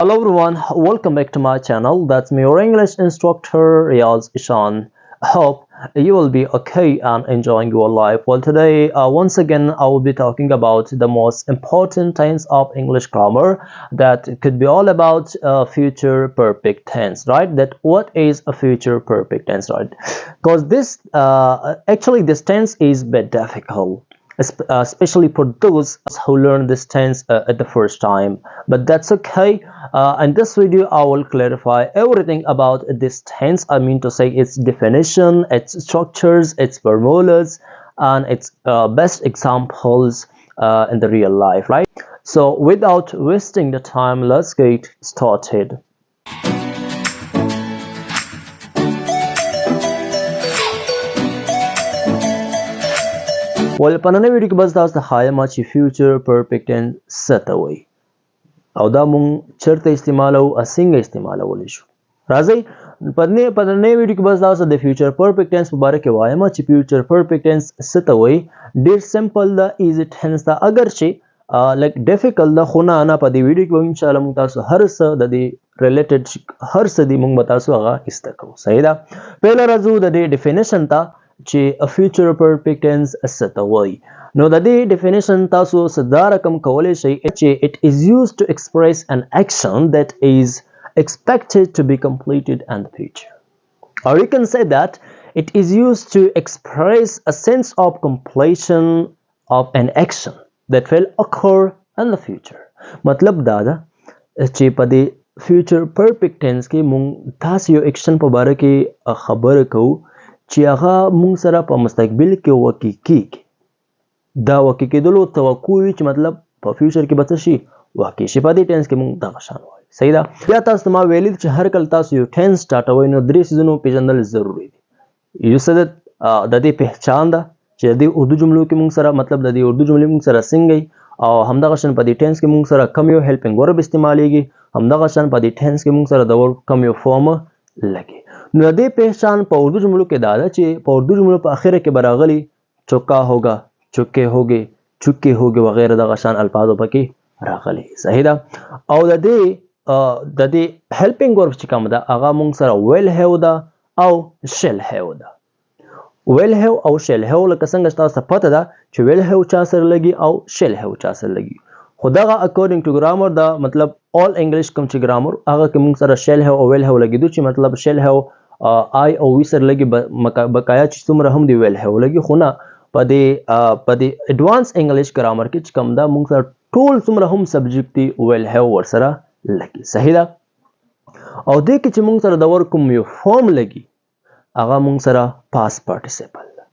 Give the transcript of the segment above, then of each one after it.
Hello everyone, welcome back to my channel. That's me, your English instructor Riaz Eshaan. I hope you will be okay and enjoying your life. Well, today, once again, I will be talking about the most important tense of English grammar. That could be all about future perfect tense, right? That what is a future perfect tense, right? Because this, actually, this tense is a bit difficult, especially for those who learn this tense at the first time, but that's okay. In this video I will clarify everything about this tense. I mean to say its definition, its structures, its formulas, and its best examples in the real life, right? So without wasting the time, let's get started. Well, په نننۍ ویډیو کې بس تاسو ته ښایم چې فیوچر پرفیکټ ټینس څه ته وایي او دا مونږ چیرته استعمالو او څنګه استعمالولی شو. راځئ په نننۍ ویډیو کې بس تاسو د فیوچر پرفیکټ ټینس په باره کې وایم چې فیوچر پرفیکټ ټینس څه ته وایي. ډېر سمپل ده، ایزي ټینس ده، اگر چې لږ ډیفیکلټ ده، خو نه په دې ویډیو کې به انشاءالله مونږ تاسو هر څه د دې ریلیټډ هر څه دې مونږ به تاسو هغه زده کوو. صحیح ده. پهله راځو د دې ډیفینیشن ته چې future perfect tense څه ته وایي. نو د دې ډیفینیشن تاسو څه دا رقم کولی شئ چې it is used to express an action that is expected to be completed in the future, or you can say that it is used to express a sense of completion of an action that will occur in the future. مطلب دا ده چې په دې future perfect tense کې مونږ داسې یو اکشن په باره کې خبره کوو چې هغه مونږ سره په مستقبل کې واقع کیږي. دا واقع کېدلو توقع وي چې مطلب په فیوچر کې به څه شي واقع شي. په دې ټینس کې مونږ دغه شان وایو. صحیح ده. بیا تاسو ته ما ویلي چې هر کله تاسو یو ټینس سټارټوئ نو درې څیزونه پیژندل ضروري دي. یو څه د دې پهچان ده چې د دې اردو جملو کې مونږ سره مطلب د دې اردو جملې مونږ سره څنګه او همدغه شان په دې ټینس کې مونږ سره کم یو هیلپینګ ورب استعمالیږي، همدغه شان په دې ټینس کې مونږ سره د ورب کم یو فارم لګي. نو د دې پہچان په اردو جملو کې دا ده چې په اردو جملو په اخره کې براغلي چوکا ہوگا، چکے ہوگے، چکے ہوگے وغیرہ دغه شان الفاظو پکې راغلي. صحیح ده. او د دې هیلپینګ ورب چې کوم ده هغه مونږ سره ویل هیو ده او شل هیو ده. ویل هیو او شل هیو لکه څنګه چې تاسو ته پته ده چې ویل هیو چا سره لګي او شل هیو چا سره لګي. خو دغه اکورډینګ ټو ګرامر دا مطلب all انګلیش کوم چې ګرامر هغه کې مونږ سره شل هیو او ویل هیو لګیدو چې مطلب شل هیو آی او وی سره لګي بقایا چې څومره هم دی ویل هیو لګي. خو نه په دې اډوانس انګلیش ګرامر کې چې کوم دا مونږ سره ټول څومره هم سبجیکټ دی ویل هیو ورسره لګي. صحیح ده. او دې کې چې مونږ سره د ور کوم یو فارم لګي هغه مونږ سره پاس پارټیسیپل ده،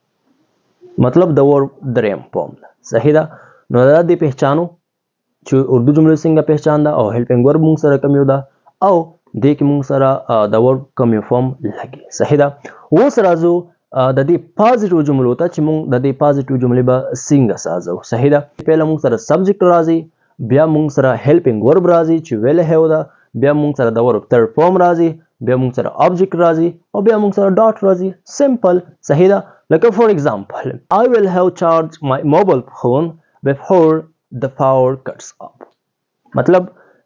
مطلب د ور دریم فارم ده. صحیح ده. نو دا دې پہچانو چې اردو جملې څنګه پہچان ده او هیلپینګ ورب مونږ سره کم یو ده او دې کې مونږ سره د ورب کم یو فارم لګي. صحیح ده. اوس راځو د دې پازیټیو جملو ته چې مونږ د دې پازیټیو جملې به څنګه سازو. صحیح ده. پهله مونږ سره سبجیکټ راځي، بیا مونږ سره هیلپینګ ورب راځي چې ویل هیو ده، بیا مونږ سره د ورب تھرد فارم راځي، بیا مونږ سره آبجیکټ راځي او بیا مونږ سره ډاټ راځي. سمپل. صحیح ده. لکه فور ایگزامپل I will have charged my mobile phone before the power cuts off. مطلب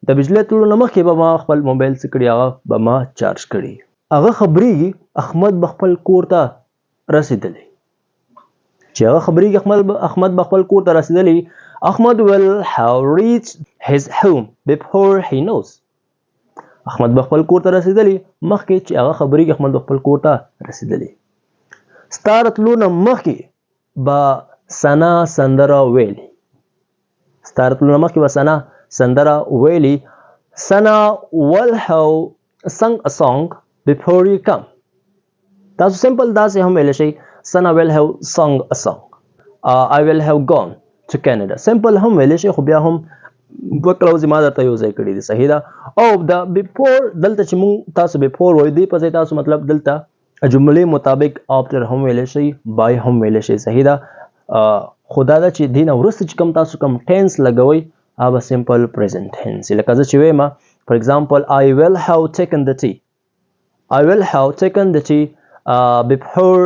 د بجلی تلو نه مخکې به ما خپل موبایل څه کړي هغه به ما چارج کړي. هغه خبرېږي احمد به خپل کور ته رسېدلی. چې هغه خبرېږي احمد به خپل کور ته رسېدلی. Ahmad will have reached his home before he knows. احمد به خپل کور ته رسېدلی مخکې چې هغه خبرېږي احمد به خپل کور ته رسېدلی. ستا راتلو نه مخکې به ثنا سندره ویلي. ستا راتلو نه مخکې به ثنا سندره ویلي. Sana will have sung a song before you come. تاسو سمپل داسې هم ویلی شئ Sana will have sung a song. I will have gone to Canada. سمپل هم ویلی شئ خو بیا هم دوه کلوزې ما درته یو ځای کړي دي. صحیح ده. او د بیفور دلته چې مونږ تاسو بیفور وایو دې په ځای تاسو مطلب دلته جملې مطابق آفټر هم ویلی شئ، بای هم ویلی شئ. صحیح ده. خو دا ده چې دې نه وروسته چې کوم تاسو کوم ټینس لګوئ هغه سمپل پریزنټ ټینس. لکه زه چې وایم فار ایگزامپل I will have taken the tea. I will have taken the tea before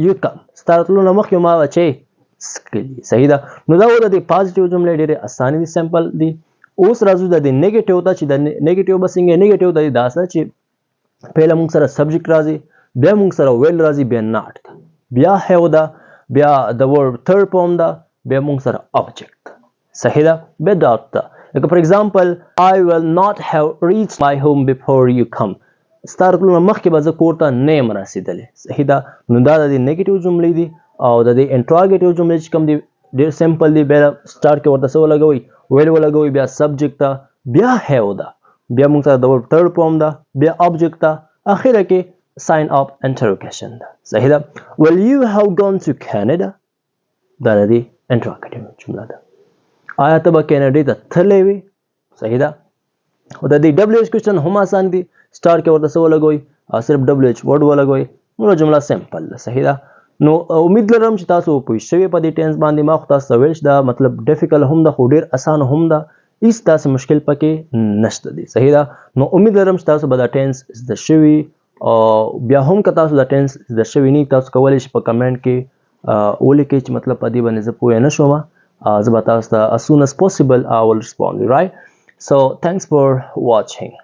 you come. ستا راتلو نه مخکې ما چې څښلي. صحیح ده. نو دا و د دې پازیټیو جملې ډېرې اسانې دي، سمپل دي. اوس راځو د نیگیټیو ته چې د نیگیټیو به څنګه نیگیټیو د داسه چې پهله موږ سره سبجیکټ راځي بیا موږ سره ویل راځي بیا ناٹ ده بیا هیو ده بیا د ورډ تھرد فارم ده بیا موږ سره آبجیکټ صحیح ده بیا ډاټ ده لکه فار ایگزامپل I will not have reached my home before you come ستا راتلو نه مخکې به زه کور ته نه یم رسېدلی صحیح ده نو دا د نیگیټیو جملې دي او د دې انټراګیټیو جملې چې کوم دي ډېر سمپل دي بیا سټارټ کې ورته څه ولګوئ ویل ولګوئ بیا سبجیکټ ته بیا هیو ده بیا موږ سره د ورډ تھرد فارم ده بیا آبجیکټ ده اخره کې sign of interrogation ده صحیح ده will you have gone to Canada دا د دې انټراګیټیو جمله ده آیا ته به کینیډا ته تللی وې صحیح ده او د دې ډبلیو ایچ کوېسچن هم آسان دي سټارټ کې ورته څه ولګوئ صرف ډبلیو ایچ ورډ ولګوئ نو جمله سمپل ده صحیح ده نو امید لرم چې تاسو پوه شوي په دې ټینس باندې ما خو تاسو ته ویل چې دا مطلب ډیفیکل هم ده خو ډېر اسان هم ده هیڅ داسې مشکل پکې نشته دی صحیح ده نو امید لرم چې تاسو به دا ټینس زده شوي او بیا هم که تاسو دا ټینس زده شوي نه تاسو کولی شئ په کمنټ کې ولیکئ چې مطلب په دې باندې زه پوه نه شوم زه به تاسو ته as soon as possible I will respond right so thanks for watching